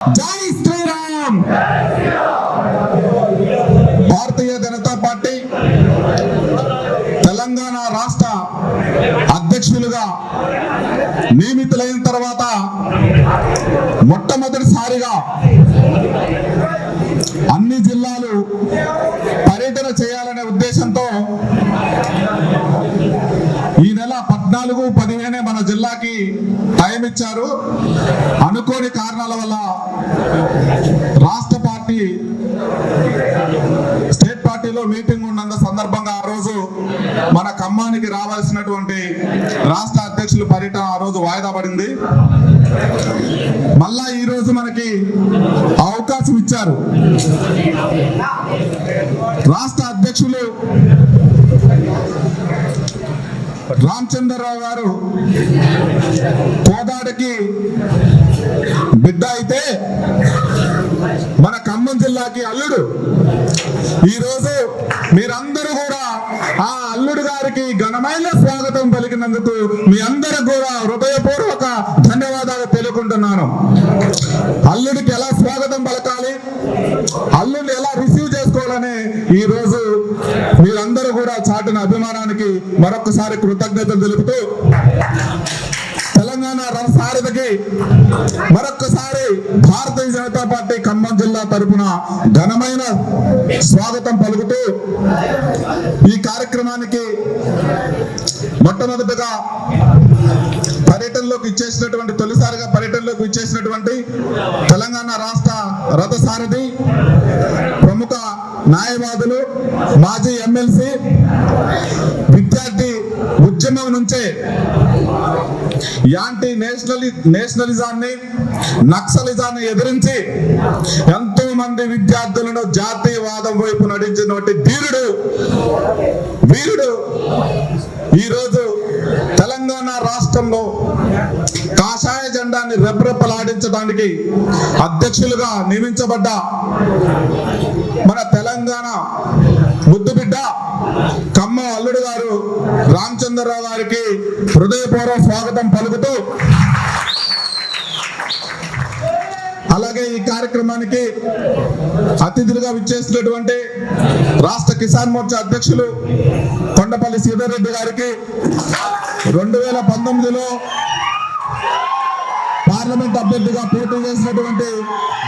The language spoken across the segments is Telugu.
జై శ్రీరామ్. భారతీయ జనతా పార్టీ తెలంగాణ రాష్ట్ర అధ్యక్షులుగా నియమితులైన తర్వాత మొట్టమొదటిసారిగా అన్ని జిల్లాలు పర్యటన చేయాలనే ఉద్దేశంతో ఈ నెల 14-15 మన జిల్లాకి టైం ఇచ్చారు. అనుకోని కారణాల వల్ల రాష్ట్ర పార్టీ స్టేట్ పార్టీలో మీటింగ్ ఉన్న సందర్భంగా ఆ రోజు మన ఖమ్మానికి రావాల్సినటువంటి రాష్ట్ర అధ్యక్షుల పర్యటన ఆ రోజు వాయిదా పడింది. మళ్ళా ఈ రోజు మనకి అవకాశం ఇచ్చారు. రాష్ట్ర అధ్యక్షులు రామచంద్రరావు గారు కోదాడికి బిడ్డ అయితే మన ఖమ్మం జిల్లాకి అల్లుడు. ఈరోజు మీరందరూ కూడా ఆ అల్లుడు గారికి ఘనమైన స్వాగతం పలికినందుకు మీ అందరికి కూడా హృదయపూర్వక ధన్యవాదాలు తెలుపుకుంటున్నాను. అల్లుడికి ఎలా స్వాగతం పలకాలి, అల్లుడిని ఎలా రిసీవ్ చేసుకోవాలని ఈ రోజు మీరందరూ కూడా చాటిన అభిమానానికి మరొకసారి కృతజ్ఞతలు తెలుపుతూ తెలంగాణ రథసారథికి మరొక్కసారి భారతీయ జనతా పార్టీ ఖమ్మం జిల్లా తరఫున ఘనమైన స్వాగతం పలుకుతూ ఈ కార్యక్రమానికి మొట్టమొదటిగా పర్యటనలోకి ఇచ్చేసినటువంటి తొలిసారిగా పర్యటనలోకి ఇచ్చేసినటువంటి తెలంగాణ రాష్ట్ర రథసారథి ప్రముఖ న్యాయవాదులు మాజీ ఎమ్మెల్సీ విద్యార్థి ఉద్యమం నుంచే యాంటీ నేషనలిజాన్ని నక్సలిజాన్ని ఎదిరించి ఎంతో మంది విద్యార్థులను జాతీయవాదం వైపు నడిచినటువంటి వీరుడు ఈరోజు తెలంగాణ రాష్ట్రంలో కాషాయ జెండాన్ని రెపరెపలాడించడానికి అధ్యక్షులుగా నియమించబడ్డ మన తెలంగాణ ముద్దుబిడ్డ ఖమ్మం అల్లుడు గారు రామచంద్రరావు గారికి హృదయపూర్వక స్వాగతం పలుకుతూ, అలాగే ఈ కార్యక్రమానికి అతిథులుగా విచ్చేసినటువంటి రాష్ట్ర కిసాన్ మోర్చా అధ్యక్షులు కొండపల్లి శ్రీధర్ రెడ్డి గారికి 2019లో పార్లమెంట్ అభ్యర్థిగా పోటీ చేసినటువంటి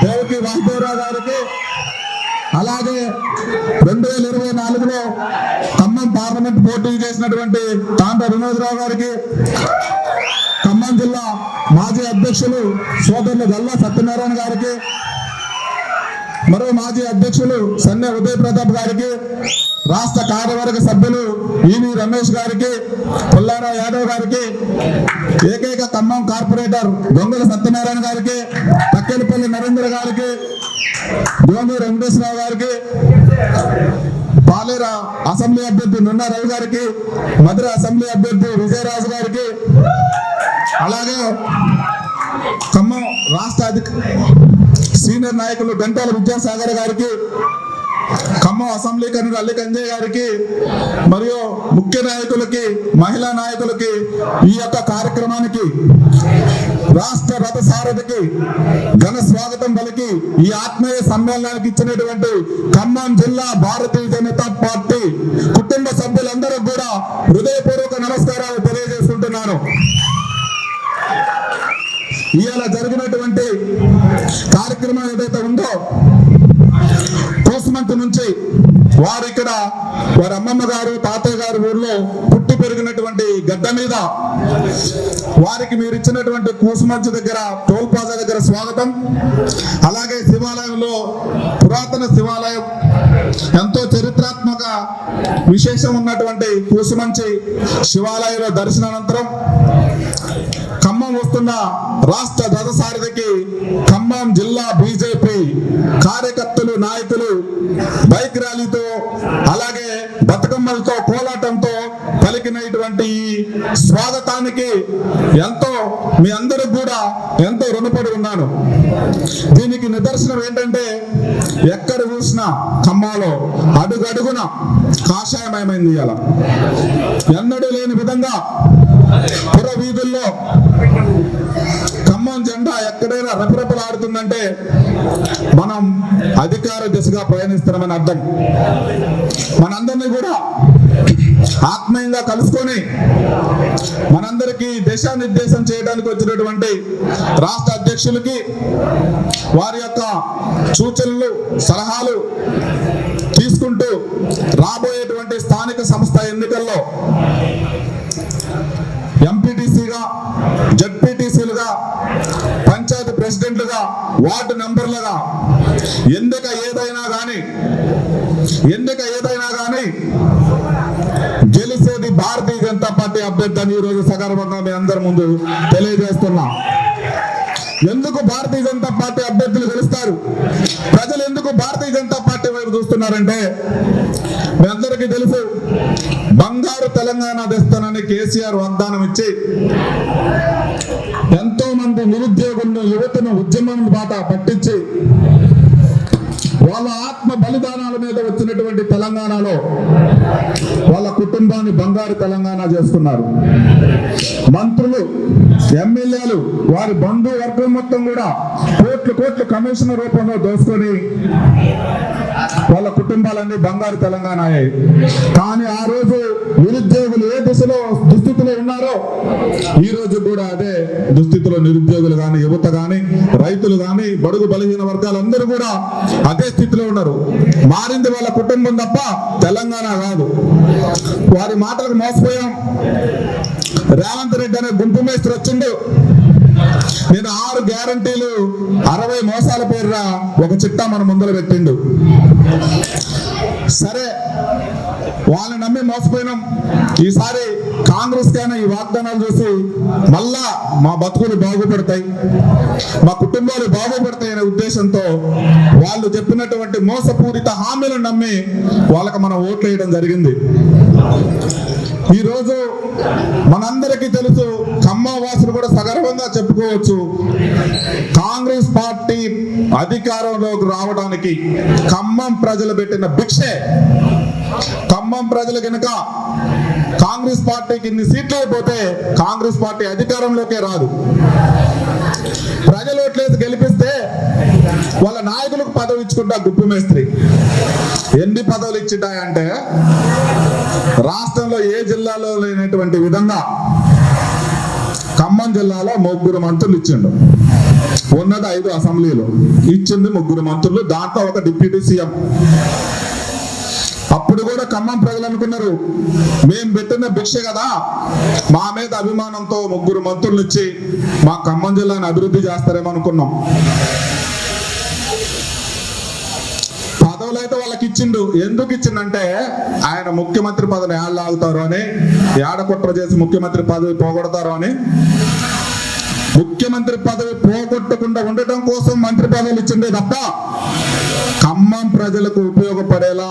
దేవకి వాసుదేవరావు గారికి, అలాగే 2024లో ఖమ్మం పార్లమెంట్ పోటీ చేసినటువంటి తాండ్ర వినోద్రావు గారికి, ఖమ్మం జిల్లా మాజీ అధ్యక్షులు సోదరులు గల్లా సత్యనారాయణ గారికి, మరో మాజీ అధ్యక్షులు సన్నె ఉదయ్ ప్రతాప్ గారికి, రాష్ట్ర కార్యవర్గ సభ్యులు ఈవి రమేష్ గారికి, పుల్లారావు యాదవ్ గారికి, ఏకైక ఖమ్మం కార్పొరేటర్ దొంగల సత్యనారాయణ గారికి, తక్కెలపల్లి నరేంద్ర గారికి, జోమి వెంకటేశ్వరరావు గారికి, పాలేర అసెంబ్లీ అభ్యర్థి నున్న రవి గారికి, మధుర అసెంబ్లీ అభ్యర్థి విజయరాజు గారికి, అలాగే ఖమ్మం రాష్ట్ర సీనియర్ నాయకులు గంటాల విద్యాసాగర్ గారికి, ఖమ్మం అసెంబ్లీ కన్వీనర్ అల్లి కంజయ్ గారికి, మరియు ముఖ్య నాయకులకి, మహిళా నాయకులకి, ఈ యొక్క కార్యక్రమానికి రాష్ట్ర రథసారథికి ఘన స్వాగతం పలికి ఈ ఆత్మీయ సమ్మేళనానికి ఇచ్చినటువంటి ఖమ్మం జిల్లా భారతీయ జనతా పార్టీ కుటుంబ సభ్యులందరూ కూడా హృదయపూర్వక నమస్కారాలు తెలియజేస్తుంటున్నాను. ఇవాళ జరిగినటువంటి కార్యక్రమం ఏదైతే ఉందో, కోసుమంతు నుంచి వారు ఇక్కడ వారి అమ్మమ్మ గారు తాతయ్య గారు ఊర్లో పుట్టి పెరిగినటువంటి గడ్డ మీద వారికి మీరు ఇచ్చినటువంటి కూసుమంచు దగ్గర టోల్ ప్లాజా దగ్గర స్వాగతం, అలాగే శివాలయంలో పురాతన శివాలయం ఎంతో చరిత్రాత్మక విశేషం ఉన్నటువంటి కూసుమంచి శివాలయంలో దర్శనానంతరం ఖమ్మం వస్తున్న రాష్ట్ర రథసారథికి ఖమ్మం జిల్లా బీజేపీ కార్యకర్తలు నాయకులు బైక్ ర్యాలీతో అలాగే బతుకమ్మలతో కోలాటంతో పలికినటువంటి స్వాగతానికి మీ అందరికి కూడా ఎంతో రుణపడి ఉన్నాను. దీనికి నిదర్శనం ఏంటంటే ఎక్కడ చూసినా ఖమ్మంలో అడుగడుగున కాషాయమయమైంది. ఇలా ఎన్నడూ లేని విధంగా పుర వీధుల్లో ఖమ్మం జెండా ఎక్కడైనా రెపరెపలాడుతుందంటే మనం అధికార దిశగా ప్రయాణిస్తున్నామని అర్థం. మనందరినీ కూడా ఆత్మీయంగా కలుసుకొని మనందరికీ దిశానిర్దేశం చేయడానికి వచ్చినటువంటి రాష్ట్ర అధ్యక్షులకి వారి యొక్క సూచనలు సలహాలు తీసుకుంటూ రాబోయేటువంటి స్థానిక సంస్థ ఎన్నికల్లో ఎంపీటీసీగా, జడ్పీటీసీలుగా, పంచాయతీ ప్రెసిడెంట్లుగా, వార్డు మెంబర్లుగా ఎన్నిక ఏదైనా కానీ గెలిచేది భారతీయ జనతా పార్టీ అభ్యర్థి అని ఈరోజు సగర్వంగా మీ అందరి ముందు తెలియజేస్తున్నా. ఎందుకు భారతీయ జనతా పార్టీ అభ్యర్థులు గెలుస్తారు, ప్రజలు ఎందుకు భారతీయ జనతా పార్టీ వైపు చూస్తున్నారంటే మీ అందరికీ తెలుసు, బంగారు తెలంగాణ తెస్తానని కేసీఆర్ వాగ్దానం ఇచ్చి ఎంతో మంది నిరుద్యోగులను, యువతను ఉద్యమం బాట పట్టించి వాళ్ళ ఆత్మ బలిదానాల మీద వచ్చినటువంటి తెలంగాణలో వాళ్ళ కుటుంబాన్ని బంగారు తెలంగాణ చేసుకున్నారు. మంత్రులు, ఎమ్మెల్యేలు, వారి బంధువర్గం మొత్తం కూడా కోట్లు కమిషనర్ రూపంలో దోసుకొని వాళ్ళ కుటుంబాలన్నీ బంగారు తెలంగాణ అయ్యాయి. కానీ ఆ రోజు నిరుద్యోగులు ఏ దుస్థితిలో ఉన్నారో ఈ రోజు కూడా అదే దుస్థితిలో నిరుద్యోగులు కానీ, యువత కానీ, రైతులు కానీ, బడుగు బలహీన వర్గాలందరూ కూడా అదే స్థితిలో ఉన్నారు. మారింది వాళ్ళ కుటుంబం తప్ప తెలంగాణ కాదు. వారి మాటలకు మోసపోయాం. రేవంత్ రెడ్డి అనే గుంపు మేస్త్రి వచ్చిండు. నేను 6 గ్యారంటీలు 60 మోసాల పేరున ఒక చిట్టా మన ముందర పెట్టిండు. సరే, వాళ్ళని నమ్మి మోసపోయినాం. ఈసారి కాంగ్రెస్ కైనా ఈ వాగ్దానాలు చూసి మళ్ళా మా బతుకులు బాగుపడతాయి, మా కుటుంబాలు బాగుపడతాయి అనే ఉద్దేశంతో వాళ్ళు చెప్పినటువంటి మోసపూరిత హామీలను నమ్మి వాళ్ళకి మనం ఓట్లు వేయడం జరిగింది. ఈరోజు మనందరికీ తెలుసు, ఖమ్మం వాసులు కూడా సగర్వంగా చెప్పుకోవచ్చు, కాంగ్రెస్ పార్టీ అధికారంలోకి రావడానికి ఖమ్మం ప్రజలు పెట్టిన భిక్షే. ఖమ్మం ప్రజలు కనుక కాంగ్రెస్ పార్టీకి ఇన్ని సీట్లు అయిపోతే కాంగ్రెస్ పార్టీ అధికారంలోకే రాదు. ప్రజలు ఓట్లేసి గెలిపిస్తే వాళ్ళ నాయకులకు పదవి ఇచ్చుకుంటా గుప్పు మేస్త్రి. ఎన్ని పదవులు ఇచ్చిటాయంటే రాష్ట్రంలో ఏ జిల్లాలో లేనటువంటి విధంగా ఖమ్మం జిల్లాలో 3 మంత్రులు ఇచ్చిండు. ఉన్నది 5 అసెంబ్లీలు, ఇచ్చింది 3 మంత్రులు, దాంట్లో ఒక డిప్యూటీ సీఎం. అప్పుడు కూడా ఖమ్మం ప్రజలు అనుకున్నారు, మేము పెట్టిన భిక్ష కదా, మా మీద అభిమానంతో 3 మంత్రులు ఇచ్చి మా ఖమ్మం జిల్లాను అభివృద్ధి చేస్తారేమో అనుకున్నాం. పదవులైతే వాళ్ళకి ఇచ్చిండు. ఎందుకు ఇచ్చిండంటే ఆయన ముఖ్యమంత్రి పదవిని ఏళ్ళ ఆగుతారు అని, ఏడకుట్ర చేసి ముఖ్యమంత్రి పదవి పోగొడతారు అని. ముఖ్యమంత్రి పదవి పోగొట్టకుండా ఉండటం కోసం మంత్రి పదవులు ఇచ్చిండే తప్ప ఖమ్మం ప్రజలకు ఉపయోగపడేలా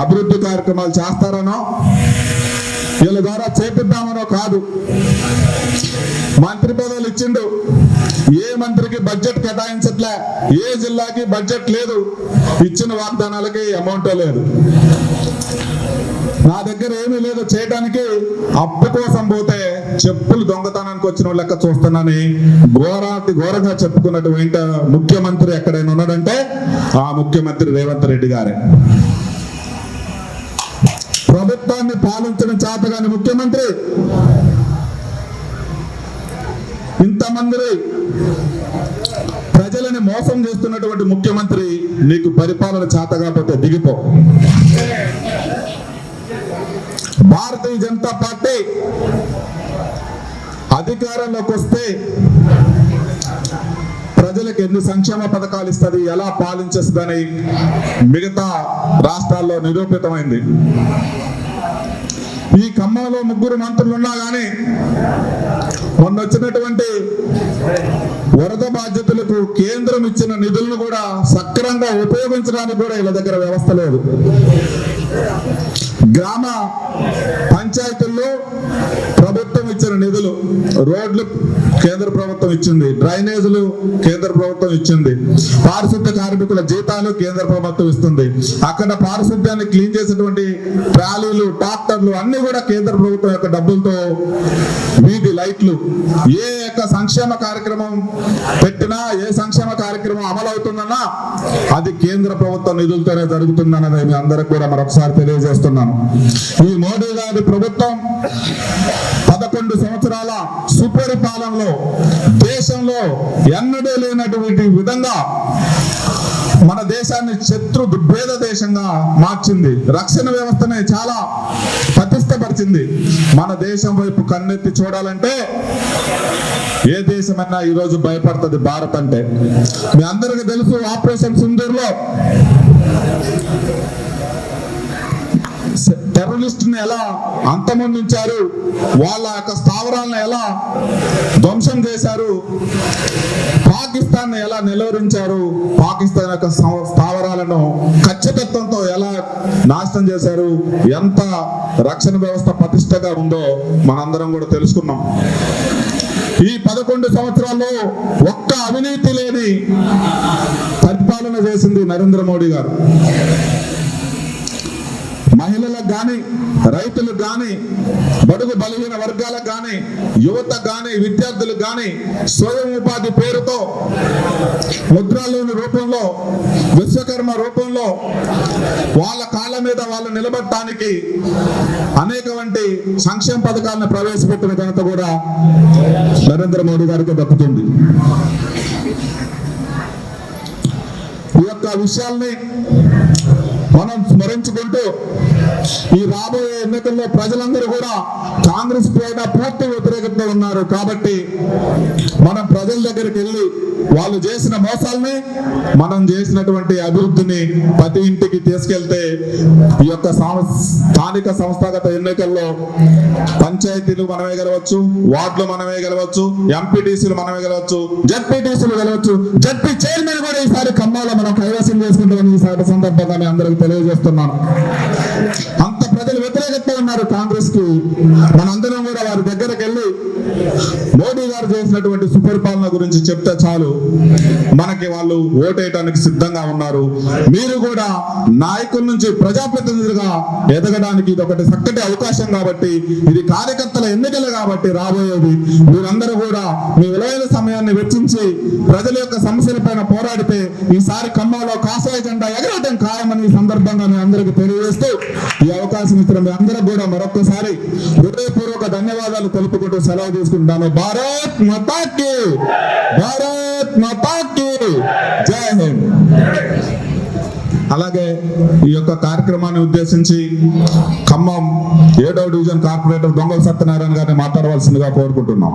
అభివృద్ధి కార్యక్రమాలు చేస్తారనో వీళ్ళ ద్వారా చేపిద్దామనో కాదు. మంత్రి పదవులు ఇచ్చిండు, ఏ మంత్రికి బడ్జెట్ కేటాయించట్లే, ఏ జిల్లాకి బడ్జెట్ లేదు, ఇచ్చిన వాగ్దానాలకి అమౌంట్ లేదు. నా దగ్గర ఏమీ లేదు చేయడానికి, అప్పు కోసం పోతే చెప్పులు దొంగతనానికి వచ్చిన లెక్క చూస్తున్నానని ఘోరంగా చెప్పుకున్నటువంటి ముఖ్యమంత్రి ఎక్కడైనా ఉన్నాడంటే ఆ ముఖ్యమంత్రి రేవంత్ రెడ్డి గారే. ప్రభుత్వాన్ని పాలించిన చేతగాని ముఖ్యమంత్రి, ఇంతమంది ప్రజలని మోసం చేస్తున్నటువంటి ముఖ్యమంత్రి, నీకు పరిపాలన చేత కాకపోతే దిగిపో. భారతీయ జనతా పార్టీ అధికారంలోకి వస్తే ప్రజలకు ఎన్ని సంక్షేమ పథకాలు ఇస్తుంది, ఎలా పాలించేస్తుందని మిగతా రాష్ట్రాల్లో నిరూపితమైంది. ఈ ఖమ్మంలో 3 మంత్రులు ఉన్నా కానీ మొన్న వచ్చినటువంటి వరద బాధ్యతలకు కేంద్రం ఇచ్చిన నిధులను కూడా సక్రమంగా ఉపయోగించడానికి కూడా వీళ్ళ దగ్గర వ్యవస్థ లేదు. గ్రామ పంచాయతీల్లో ప్రభుత్వం ఇచ్చిన నిధులు, రోడ్లు కేంద్ర ప్రభుత్వం ఇచ్చింది, డ్రైనేజీలు కేంద్ర ప్రభుత్వం ఇచ్చింది, పారిశుద్ధ్య కార్మికుల జీతాలు కేంద్ర ప్రభుత్వం ఇస్తుంది. అక్కడ పారిశుద్ధ్యాన్ని క్లీన్ చేసేటువంటి ట్రాలీలు, ట్రాక్టర్లు అన్ని కూడా కేంద్ర ప్రభుత్వం యొక్క డబ్బులతో, వీధి లైట్లు, ఏ యొక్క సంక్షేమ కార్యక్రమం పెట్టినా, ఏ సంక్షేమ కార్యక్రమం అమలవుతుందన్నా అది కేంద్ర ప్రభుత్వ నిధులతోనే జరుగుతుందన్నది మీ అందరికి కూడా మరొకసారి తెలియజేస్తున్నాను. ఈ మోడీ గారి ప్రభుత్వం 11 సంవత్సరాల సుపరిపాలనలో దేశంలో ఎన్నడూ లేనటువంటి విధంగా మన దేశాన్ని శత్రు దుర్భేద దేశంగా మార్చింది. రక్షణ వ్యవస్థని చాలా పటిష్టపరిచింది. మన దేశం వైపు కన్నెత్తి చూడాలంటే ఏ దేశమైనా ఈరోజు భయపడుతుంది భారత్ అంటే. మీ అందరికీ తెలుసు, ఆపరేషన్ సింధూర్లో టెర్రరిస్టుని ఎలా అంతమొందించారు, వాళ్ళ యొక్క స్థావరాలను ఎలా ధ్వంసం చేశారు, పాకిస్తాన్ ఎలా నిలువరించారు, పాకిస్తాన్ యొక్క స్థావరాలను ఖచ్చితత్వంతో ఎలా నాశనం చేశారు, ఎంత రక్షణ వ్యవస్థ పటిష్టగా ఉందో మనందరం కూడా తెలుసుకున్నాం. ఈ 11 సంవత్సరాల్లో ఒక్క అవినీతి లేని పరిపాలన చేసింది నరేంద్ర మోడీ గారు. మహిళలకు కానీ, రైతులకు కానీ, బడుగు బలహీన వర్గాలకు కానీ, యువతకు కానీ, విద్యార్థులకు కానీ స్వయం ఉపాధి పేరుతో ముద్రాలోని రూపంలో, విశ్వకర్మ రూపంలో వాళ్ళ కాళ్ళ మీద వాళ్ళు నిలబడటానికి అనేకవంటి సంక్షేమ పథకాలను ప్రవేశపెట్టిన ఘనత కూడా నరేంద్ర మోడీ గారికి దక్కుతుంది. ఈ యొక్క విషయాల్ని మనం స్మరించుకుంటూ ఈ రాబోయే ఎన్నికల్లో ప్రజలందరూ కూడా కాంగ్రెస్ పైన పూర్తి వ్యతిరేకతతో ఉన్నారు. కాబట్టి మనం ప్రజల దగ్గరికి వెళ్ళి వాళ్ళు చేసిన మోసాలని, మనం చేసినటువంటి అభివృద్ధిని ప్రతి ఇంటికి తీసుకెళ్తే ఈ యొక్క స్థానిక సంస్థాగత ఎన్నికల్లో పంచాయతీలు మనమే గెలవచ్చు, వార్డులు మనమే గెలవచ్చు, ఎంపీటీసీలు మనమే గెలవచ్చు, జడ్పీటీసీలు గెలవచ్చు, జడ్పీ చైర్మన్ కూడా ఈసారి ఖమ్మంలో మనం కైవసం చేసుకుంటామని ఈసారి సందర్భంగా మీ అందరికి తెలియజేస్తున్నాను. అంత ప్రజలు వ్యతిరేకత ఉన్నారు కాంగ్రెస్ కి. మనందరం కూడా వారి దగ్గరకు వెళ్ళి మోడీ గారు చేసినటువంటి సుపరిపాలన గురించి చెప్తే చాలు, మనకి వాళ్ళు ఓటేయడానికి సిద్ధంగా ఉన్నారు. మీరు కూడా నాయకుల నుంచి ప్రజాప్రతినిధులుగా ఎదగడానికి ఇది ఒకటి చక్కటి అవకాశం. కాబట్టి ఇది కార్యకర్తల ఎన్నికలు కాబట్టి రాబోయేది మీరందరూ కూడా మీ విలువైన సమయాన్ని వెచ్చించి ప్రజల యొక్క సమస్యల పైన పోరాడితే ఈసారి ఖమ్మంలో కాషాయ జెండా ఎగరటం ఖాయమని ఈ సందర్భంగా మీ అందరికీ తెలియజేస్తూ ఈ అవకాశం ఇస్తున్న మీ అందరూ కూడా మరొకసారి హృదయపూర్వక ధన్యవాదాలు తెలుపుకుంటూ సెలవు తీసుకుంటాను. భారత్ మాతా కీ, భారత్ మాతా కీ జై హింద్. అలాగే ఈ యొక్క కార్యక్రమాన్ని ఉద్దేశించి ఖమ్మం 7వ డివిజన్ కార్పొరేటర్ దొంగల సత్యనారాయణ గారిని మాట్లాడవలసిందిగా కోరుకుంటున్నాం.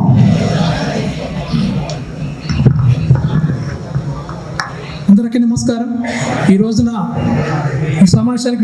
అందరికీ నమస్కారం. ఈ రోజున ఈ సమావేశానికి